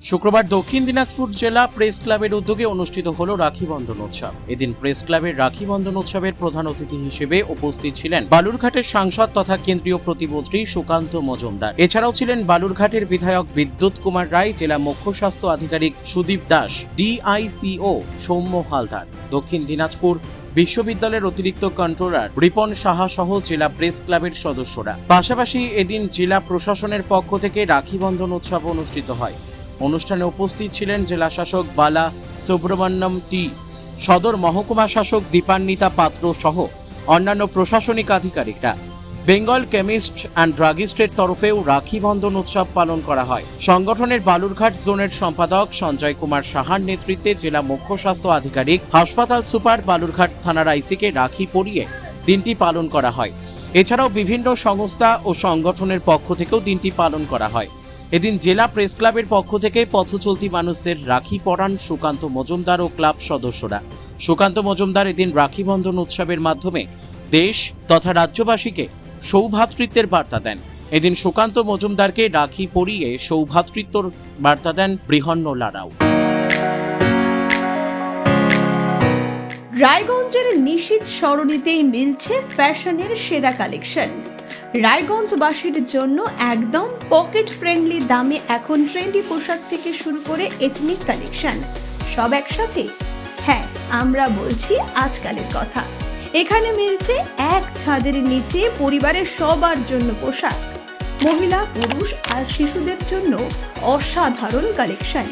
শুক্রবার দক্ষিণ দিনাজপুর জেলা প্রেস ক্লাবের উদ্যোগে অনুষ্ঠিত হলো রাখি বন্ধন উৎসব। এদিন প্রেস ক্লাবের রাখি বন্ধন উৎসবের প্রধান অতিথি হিসেবে উপস্থিত ছিলেন বালুরঘাটের সাংসদ তথা কেন্দ্রীয় প্রতিমন্ত্রী সুকান্ত মজুমদার। এছাড়াও ছিলেন বালুরঘাটের বিধায়ক বিদ্যুৎ কুমার রায়, জেলা মুখ্য স্বাস্থ্য আধিকারিক সুদীপ দাস, ডিআইসিও সৌম্য হালদার, দক্ষিণ দিনাজপুর বিশ্ববিদ্যালয়ের অতিরিক্ত কন্ট্রোলার রিপন সাহা সহ জেলা প্রেস ক্লাবের সদস্যরা। পাশাপাশি এদিন জেলা প্রশাসনের পক্ষ থেকে রাখি বন্ধন উৎসব অনুষ্ঠিত হয়। অনুষ্ঠানে উপস্থিত ছিলেন জেলা শাসক বালা সুব্রমণ্যম টি, সদর মহকুমা শাসক দীপান্বিতা পাত্র সহ অন্যান্য প্রশাসনিক আধিকারিকরা। বেঙ্গল কেমিস্ট অ্যান্ড ড্রাগিস্টের তরফেও রাখি বন্ধন উৎসব পালন করা হয়। সংগঠনের বালুরঘাট জোনের সম্পাদক সঞ্জয় কুমার সাহার নেতৃত্বে জেলা মুখ্য স্বাস্থ্য আধিকারিক, হাসপাতাল সুপার, বালুরঘাট থানার আইসিকে রাখি পরিয়ে দিনটি পালন করা হয়। এছাড়াও বিভিন্ন সংস্থা ও সংগঠনের পক্ষ থেকেও দিনটি পালন করা হয়। এদিন জেলা প্রেস ক্লাবের পক্ষ থেকে পথচলতি মানুষদের রাখি পরান সুকান্ত মজুমদার ও ক্লাব সদস্যরা। সুকান্ত মজুমদার এদিন রাখি বন্ধন উৎসবের মাধ্যমে দেশ তথা রাজ্যবাসীকে সৌভ্রাতৃত্বের বার্তা দেন। এদিন সুকান্ত মজুমদারকে রাখি পরিয়ে সৌভ্রাতৃত্বর বার্তা দেন বৃহন্নলারাও। রায়গঞ্জের নিশীথ সরণিতেই মিলছে ফ্যাশনের সেরা কালেকশন। রায়গঞ্জবাসীর জন্য একদম পকেট ফ্রেন্ডলি দামে এখন ট্রেন্ডি পোশাক থেকে শুরু করে এথনিক কালেকশন সব একসাথে। হ্যাঁ, আমরা বলছি আজকালের কথা। এখানে মিলছে এক ছাদের নিচে পরিবারের সবার জন্য পোশাক, মহিলা, পুরুষ আর শিশুদের জন্য অসাধারণ কালেকশন।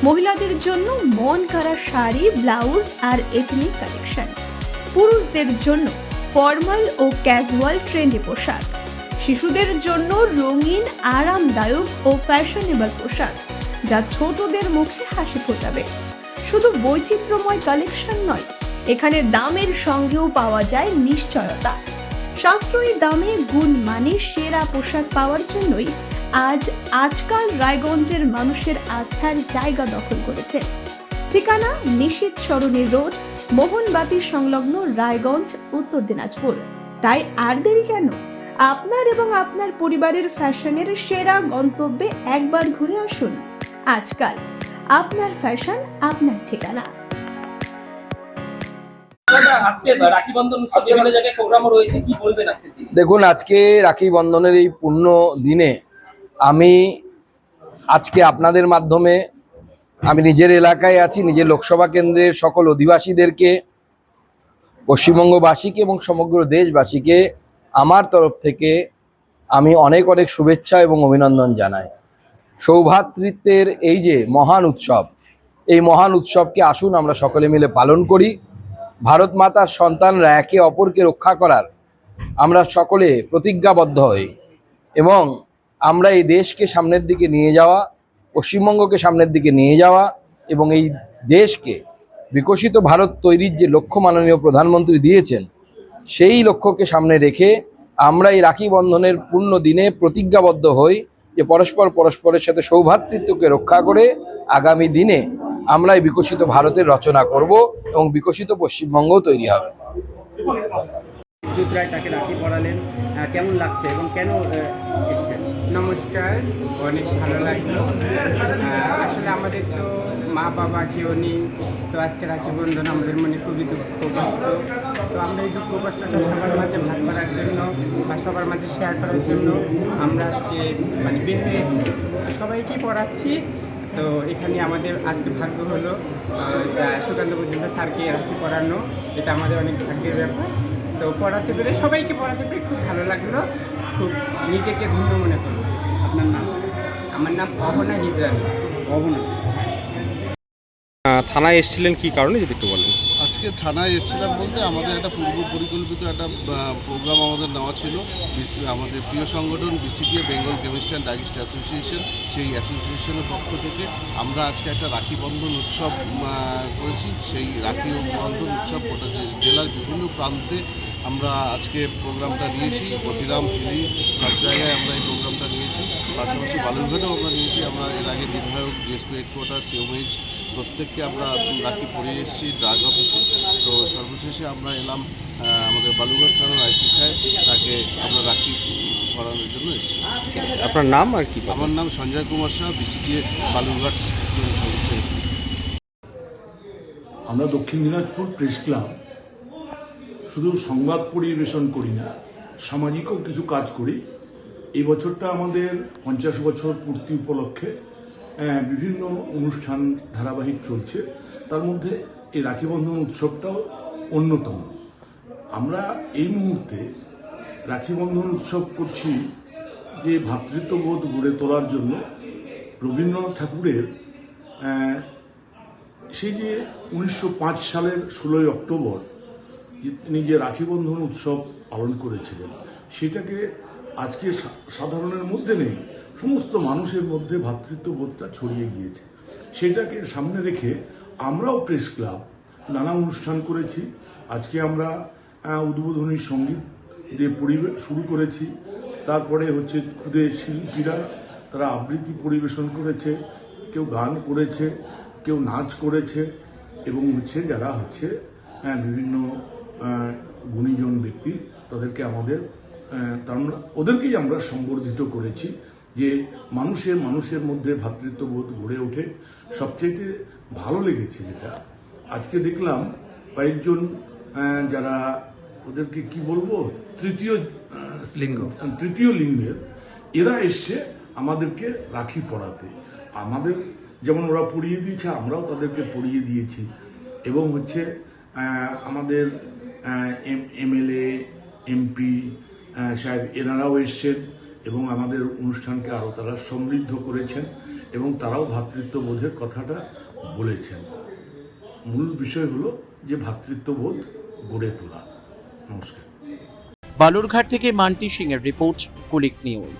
মহিলাদের জন্য মন কাড়া শাড়ি, ব্লাউজ আর এথনিক কালেকশন। পুরুষদের জন্য ফর্মাল ও ক্যাজুয়াল ট্রেন্ডি পোশাক। শিশুদের জন্য রঙিন, আরামদায়ক ও ফ্যাশনেবল পোশাক যা ছোটদের মুখে হাসি ফোটাবে। শুধু বৈচিত্র্যময় কালেকশন নয়, এখানে দামের সঙ্গেও পাওয়া যায় নিশ্চয়তা। সাশ্রয়ী দামে গুণমানের সেরা পোশাক পাওয়ার জন্যই আজকাল রায়গঞ্জের মানুষের আস্থার জায়গা দখল করেছে। ঠিকানা নিশীথ সরণি রোড, মোহনবাতি সংলগ্ন, রায়গঞ্জ, উত্তর দিনাজপুর। তাই আর দেরি কেন? আপনার এবং আপনার পরিবারের ফ্যাশনের সেরা গন্তব্যে একবার ঘুরে আসুন। আজকাল আপনার ফ্যাশন, আপনার ঠিকানা। দেখুন, আজকে রাখি বন্ধনের এই পূর্ণ দিনে আমি আজকে আপনাদের মাধ্যমে আমি নিজের এলাকায় আছি, নিজের লোকসভা কেন্দ্রের সকল অধিবাসীদেরকে, পশ্চিমবঙ্গবাসীকে এবং সমগ্র দেশবাসীকে আমার তরফ থেকে আমি অনেক অনেক শুভেচ্ছা এবং অভিনন্দন জানাই। সৌভ্রাতৃত্বের এই যে মহান উৎসব, এই মহান উৎসবকে আসুন আমরা সকলে মিলে পালন করি। ভারত মাতার সন্তানরা একে অপরকে রক্ষা করার আমরা সকলে প্রতিজ্ঞাবদ্ধ হই এবং আমরা এই দেশকে সামনের দিকে নিয়ে যাওয়া, পশ্চিমবঙ্গকে সামনের দিকে নিয়ে যাওয়া এবং এই দেশকে বিকশিত ভারত তৈরির যে লক্ষ্য মাননীয় প্রধানমন্ত্রী দিয়েছেন, সেই লক্ষ্যকে সামনে রেখে আমরা এই রাখি বন্ধনের পূর্ণ দিনে প্রতিজ্ঞাবদ্ধ হই যে পরস্পরের সাথে সৌভ্রাতৃত্বকে রক্ষা করে আগামী দিনে আমরা এই বিকশিত ভারতের রচনা করব এবং বিকশিত পশ্চিমবঙ্গ তৈরি হবে। বিদ্যুৎ রায় তাকে রাখি পরালেন, কেমন লাগছে এবং কেন এসছেন? নমস্কার, অনেক ভালো লাগলো। আসলে আমাদের তো মা বাবা কেউ নেই, তো আজকে রাখি বন্ধন আমাদের মনে খুবই দুঃখ কষ্ট। তো আমরা এই দুঃখ কষ্টটা সবার মাঝে ভাগ করার জন্য বা সবার মাঝে শেয়ার করার জন্য আমরা আজকে বের হয়েছি, সবাইকে পড়াচ্ছি। তো এখানে আমাদের আজকে ভাগ্য হলো সুকান্ত মজুমদার স্যারকে রাখি পড়ানো, এটা আমাদের অনেক ভাগ্যের ব্যাপার। তো পড়াতে পেরে, সবাইকে পড়াতে পেরে খুব ভালো লাগলো, খুব নিজেকে ধন্য মনে করলো। আপনার নাম? আমার নাম অহনা হিজরান। অহনা। থানায় এসেছিলেন কি কারণে যদি একটু বলেন? আজকে থানায় এসেছিলাম বলতে আমাদের একটা পূর্ব পরিকল্পিত একটা প্রোগ্রাম আমাদের নেওয়া ছিল। আমাদের প্রিয় সংগঠন BCPA, Bengal chemist and druggist association, সেই অ্যাসোসিয়েশনের পক্ষ থেকে আমরা আজকে একটা রাখি বন্ধন উৎসব করেছি। সেই রাখি বন্ধন উৎসব গোটা জেলার বিভিন্ন প্রান্তে আমরা আজকে প্রোগ্রামটা নিয়েছি। গতিরাম, হিলি সব জায়গায় আমরা এই প্রোগ্রামটা নিয়েছি। পাশাপাশি বালুরঘাটেও আমরা নিয়েছি। আমরা এর আগে বিধায়ক, ডিএসপি হেডকোয়ার্টার, সিওমএইচ প্রত্যেককে আমরা রাখি পরিয়ে এসেছি ড্রাগ অফিসে। তো সর্বশেষে আমরা এলাম আমাদের বালুঘাট থানার আইসি সাহেব, তাকে আমরা রাখি পরানোর জন্য এসেছি। আপনার নাম আর কি? আমার নাম সঞ্জয় কুমার শাহ, বিসিটিএ বালুঘাট সদস্য। আমরা দক্ষিণ দিনাজপুর প্রেস ক্লাব শুধু সংবাদ পরিবেশন করি না, সামাজিকও কিছু কাজ করি। এই বছরটা আমাদের 50 বছর পূর্তি উপলক্ষে বিভিন্ন অনুষ্ঠান ধারাবাহিক চলছে। তার মধ্যে এই রাখি বন্ধন উৎসবটাও অন্যতম। আমরা এই মুহূর্তে রাখি বন্ধন উৎসব করছি যে ভ্রাতৃত্ববোধ গড়ে তোলার জন্য রবীন্দ্রনাথ ঠাকুরের সেই যে 1905 সালের 16ই অক্টোবর তিনি যে রাখি বন্ধন উৎসব পালন করেছিলেন, সেটাকে আজকে সাধারণের মধ্যে নেই, সমস্ত মানুষের মধ্যে ভ্রাতৃত্ববোধটা ছড়িয়ে গিয়েছে। সেটাকে সামনে রেখে আমরাও প্রেস ক্লাব নানা অনুষ্ঠান করেছি। আজকে আমরা উদ্বোধনী সঙ্গীত দিয়ে পরিবেশ শুরু করেছি। তারপরে হচ্ছে খুদে শিল্পীরা তারা আবৃত্তি পরিবেশন করেছে, কেউ গান করেছে, কেউ নাচ করেছে, এবং হচ্ছে যারা হচ্ছে বিভিন্ন গুণীজন ব্যক্তি, তাদেরকে ওদেরকেই আমরা সম্বর্ধিত করেছি যে মানুষের মধ্যে ভ্রাতৃত্ববোধ গড়ে ওঠে। সবচেয়ে ভালো লেগেছে যেটা আজকে দেখলাম, কয়েকজন যারা ওদেরকে কি বলবো, তৃতীয় লিঙ্গের এরা এসছে আমাদেরকে রাখি পরাতে। আমাদের যেমন ওরা পরিয়ে দিয়েছে, আমরাও তাদেরকে পরিয়ে দিয়েছি। এবং হচ্ছে আমাদের এমএলএ এমপি সাহেব এনারাও এসছেন এবং আমাদের অনুষ্ঠানকে আরও তারা সমৃদ্ধ করেছেন এবং তারাও ভ্রাতৃত্ববোধের কথাটা বলেছেন। মূল বিষয় হলো যে ভ্রাতৃত্ববোধ গড়ে তোলা। নমস্কার। বালুরঘাট থেকে মান্টি সিং এর রিপোর্ট, কুলিক নিউজ।